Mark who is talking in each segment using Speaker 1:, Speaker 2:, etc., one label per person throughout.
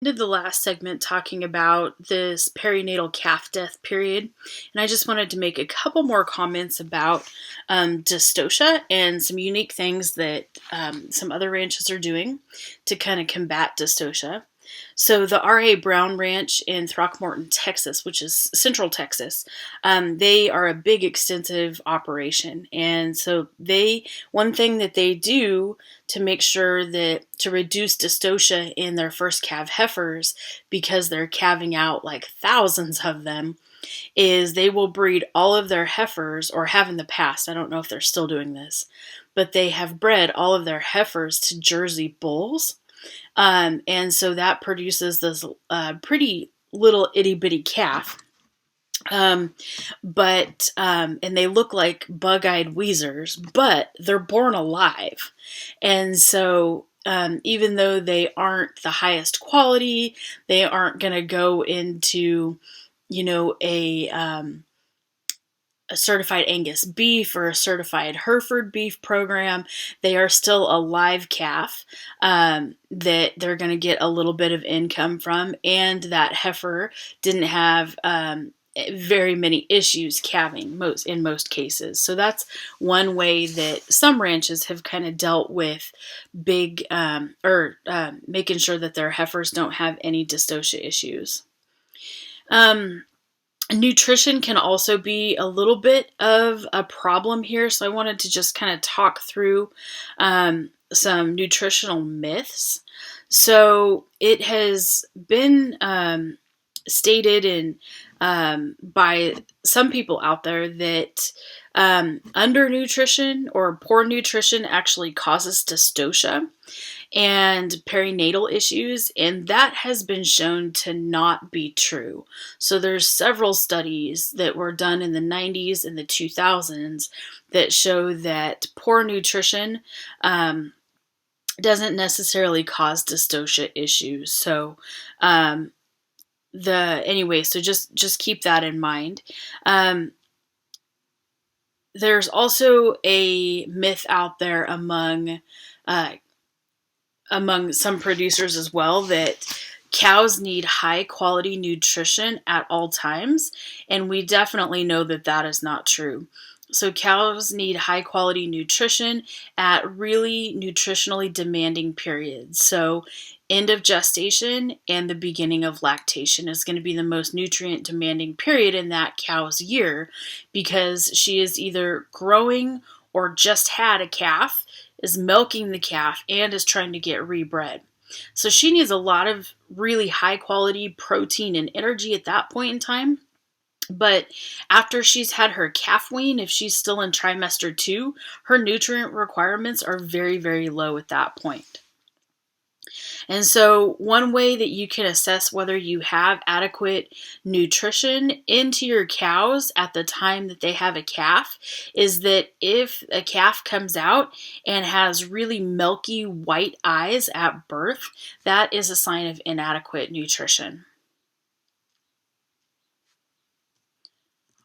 Speaker 1: Did the last segment talking about this perinatal calf death period, and I just wanted to make a couple more comments about dystocia and some unique things that some other ranches are doing to kind of combat dystocia. So the R.A. Brown Ranch in Throckmorton, Texas, which is Central Texas, they are a big, extensive operation, and so one thing that they do to make sure that to reduce dystocia in their first calf heifers, because they're calving out like thousands of them, is they will breed all of their heifers, or have in the past. I don't know if they're still doing this, but they have bred all of their heifers to Jersey bulls. And so that produces this pretty little itty bitty calf. And they look like bug-eyed weasers, but they're born alive. And so even though they aren't the highest quality, they aren't going to go into, a certified Angus beef or a certified Hereford beef program. They are still a live calf that they're going to get a little bit of income from, and that heifer didn't have very many issues calving in most cases. So that's one way that some ranches have kind of dealt with big making sure that their heifers don't have any dystocia issues. Nutrition can also be a little bit of a problem here, so I wanted to just kind of talk through some nutritional myths. So it has been stated by some people out there that undernutrition or poor nutrition actually causes dystocia and perinatal issues, and that has been shown to not be true. So there's several studies that were done in the 90s and the 2000s that show that poor nutrition doesn't necessarily cause dystocia issues. So so just keep that in mind. There's also a myth out there among some producers as well that cows need high quality nutrition at all times, and we definitely know that that is not true. So cows need high quality nutrition at really nutritionally demanding periods. So end of gestation and the beginning of lactation is going to be the most nutrient demanding period in that cow's year, because she is either growing or just had a calf, is milking the calf, and is trying to get rebred. So she needs a lot of really high quality protein and energy at that point in time. But after she's had her calf wean, if she's still in trimester 2, her nutrient requirements are very, very low at that point. And so one way that you can assess whether you have adequate nutrition into your cows at the time that they have a calf is that if a calf comes out and has really milky white eyes at birth, that is a sign of inadequate nutrition.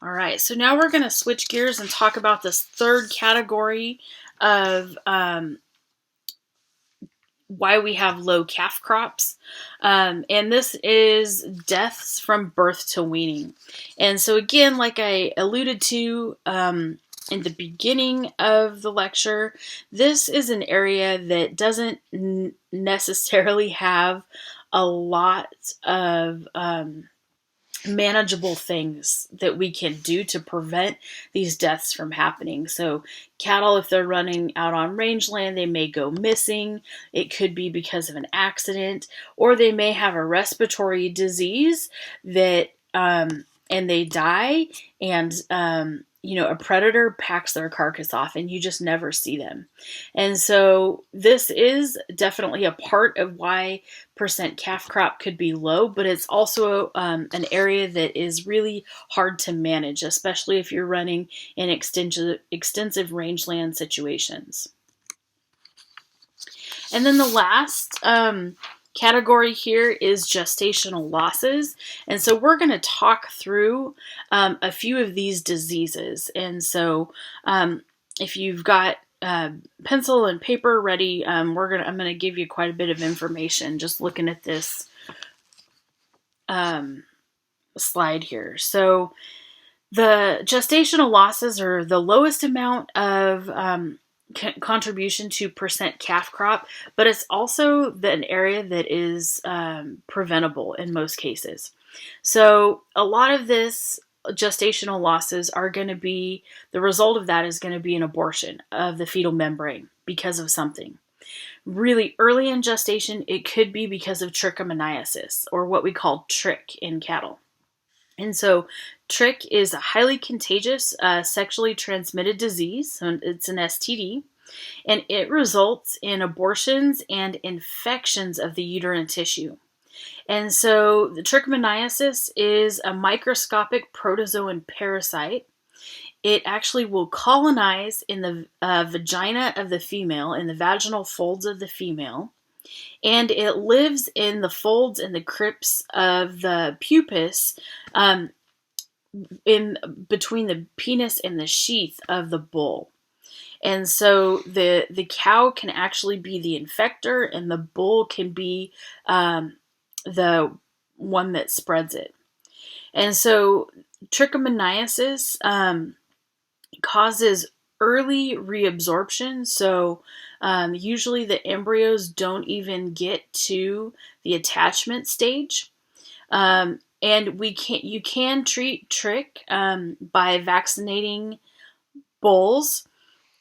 Speaker 1: All right, so now we're going to switch gears and talk about this third category of why we have low calf crops. And this is deaths from birth to weaning. And so again, like I alluded to in the beginning of the lecture, this is an area that doesn't necessarily have a lot of manageable things that we can do to prevent these deaths from happening. So cattle, if they're running out on rangeland, they may go missing. It could be because of an accident, or they may have a respiratory disease that and they die, and a predator packs their carcass off and you just never see them. And so this is definitely a part of why percent calf crop could be low, but it's also an area that is really hard to manage, especially if you're running in extensive rangeland situations. And then the last category here is gestational losses. And so we're going to talk through a few of these diseases. And so if you've got pencil and paper ready, I'm going to give you quite a bit of information just looking at this slide here. So the gestational losses are the lowest amount of contribution to percent calf crop, but it's also an area that is preventable in most cases. So a lot of this gestational losses are going to be, the result of that is going to be an abortion of the fetal membrane because of something. Really early in gestation, it could be because of trichomoniasis, or what we call trick in cattle. And so trick is a highly contagious sexually transmitted disease. So it's an STD, and it results in abortions and infections of the uterine tissue. And so the trichomoniasis is a microscopic protozoan parasite. It actually will colonize in the vagina of the female, in the vaginal folds of the female, and it lives in the folds and the crypts of the pubis, in between the penis and the sheath of the bull. And so the cow can actually be the infector, and the bull can be the one that spreads it. And so trichomoniasis causes early reabsorption. So usually the embryos don't even get to the attachment stage. And you can treat trick by vaccinating bulls.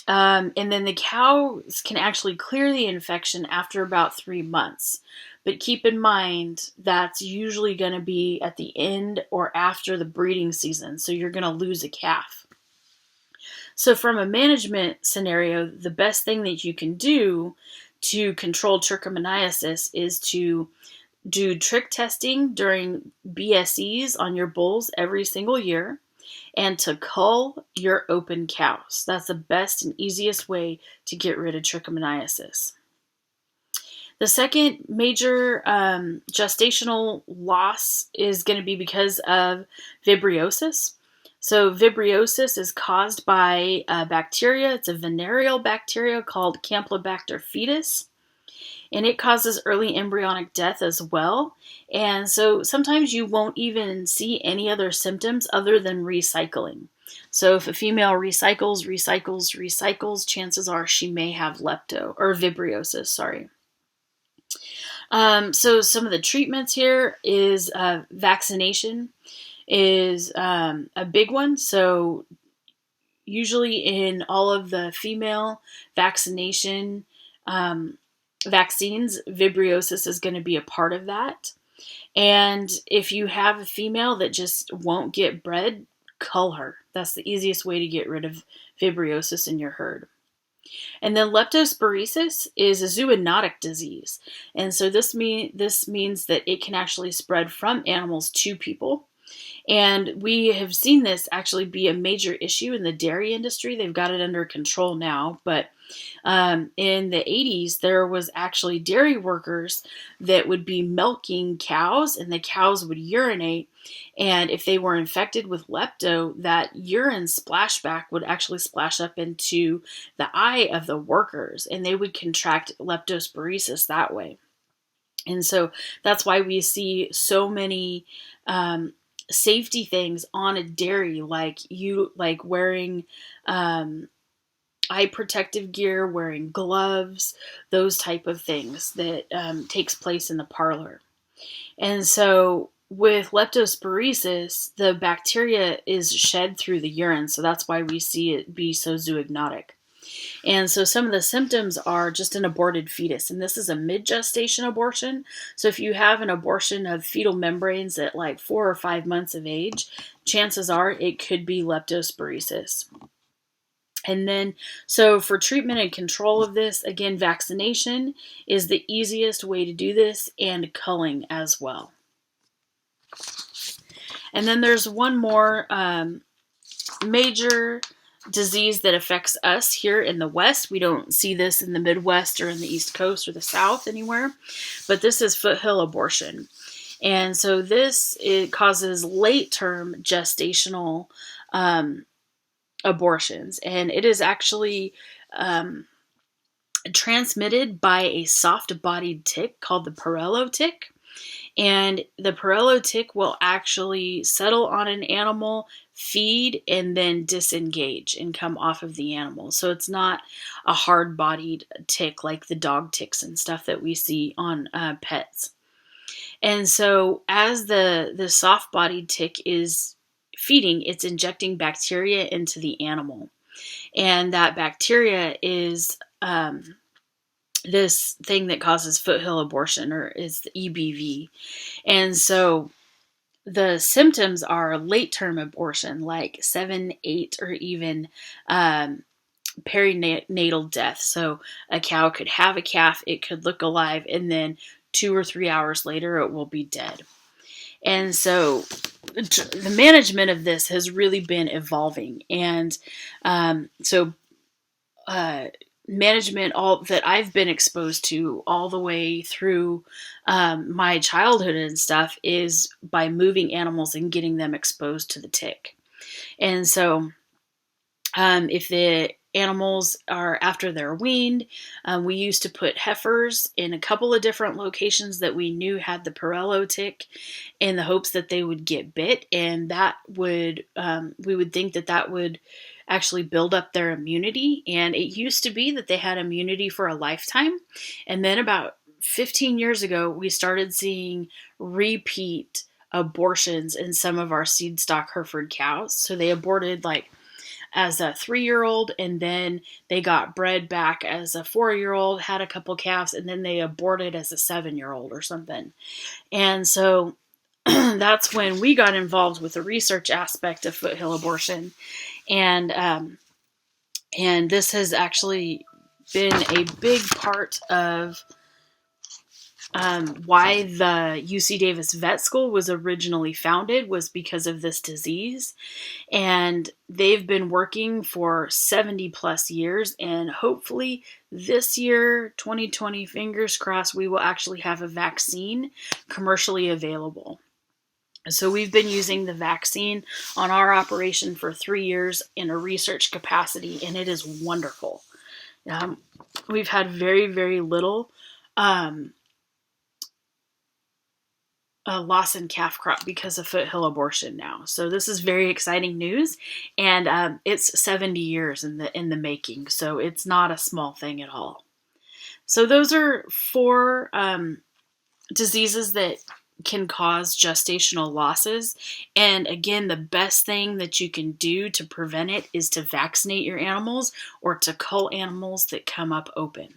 Speaker 1: And then the cows can actually clear the infection after about 3 months. But keep in mind, that's usually going to be at the end or after the breeding season. So you're going to lose a calf. So from a management scenario, the best thing that you can do to control trichomoniasis is to do trick testing during BSEs on your bulls every single year, and to cull your open cows. That's the best and easiest way to get rid of trichomoniasis. The second major gestational loss is going to be because of vibriosis. So vibriosis is caused by a bacteria. It's a venereal bacteria called Campylobacter fetus, and it causes early embryonic death as well. And so sometimes you won't even see any other symptoms other than recycling. So if a female recycles, chances are she may have vibriosis, sorry. So some of the treatments here is vaccination is a big one. So usually in all of the female vaccination vaccines, vibriosis is going to be a part of that. And if you have a female that just won't get bred, cull her. That's the easiest way to get rid of vibriosis in your herd. And then leptospirosis is a zoonotic disease. And so this means that it can actually spread from animals to people. And we have seen this actually be a major issue in the dairy industry. They've got it under control now, but in the 80s, there was actually dairy workers that would be milking cows, and the cows would urinate. And if they were infected with lepto, that urine splashback would actually splash up into the eye of the workers, and they would contract leptospirosis that way. And so that's why we see so many safety things on a dairy, like wearing eye protective gear, wearing gloves, those type of things that takes place in the parlor. And so with leptospirosis, the bacteria is shed through the urine, so that's why we see it be so zoonotic. And so some of the symptoms are just an aborted fetus, and this is a mid-gestation abortion. So if you have an abortion of fetal membranes at like 4 or 5 months of age, chances are it could be leptospirosis. And then, so for treatment and control of this, again, vaccination is the easiest way to do this, and culling as well. And then there's one more major disease that affects us here in the West. We don't see this in the Midwest or in the East Coast or the South anywhere, but this is foothill abortion. And so it causes late-term gestational abortions, and it is actually transmitted by a soft-bodied tick called the Parello tick. And the Parello tick will actually settle on an animal, feed, and then disengage and come off of the animal. So it's not a hard-bodied tick like the dog ticks and stuff that we see on pets. And so as the soft-bodied tick is feeding, it's injecting bacteria into the animal. And that bacteria is this thing that causes foothill abortion, or is the EBV. And so the symptoms are late-term abortion, like 7, 8, or even perinatal death. So a cow could have a calf, it could look alive, and then 2 or 3 hours later, it will be dead. And so the management of this has really been evolving. And management all that I've been exposed to all the way through my childhood and stuff is by moving animals and getting them exposed to the tick. And so if the animals are after they're weaned, we used to put heifers in a couple of different locations that we knew had the Parello tick in the hopes that they would get bit, and that would we would think that that would actually build up their immunity. And it used to be that they had immunity for a lifetime. And then about 15 years ago, we started seeing repeat abortions in some of our seed stock Hereford cows. So they aborted like as a 3-year-old, and then they got bred back as a 4-year-old, had a couple calves, and then they aborted as a 7-year-old or something. And so that's when we got involved with the research aspect of foothill abortion. And this has actually been a big part of why the UC Davis Vet School was originally founded, was because of this disease. And they've been working for 70 plus years, and hopefully this year, 2020, fingers crossed, we will actually have a vaccine commercially available. So we've been using the vaccine on our operation for 3 years in a research capacity, and it is wonderful. We've had very, very little loss in calf crop because of foothill abortion now. So this is very exciting news, and it's 70 years in the making. So it's not a small thing at all. So those are 4 diseases that can cause gestational losses. And again, the best thing that you can do to prevent it is to vaccinate your animals or to cull animals that come up open.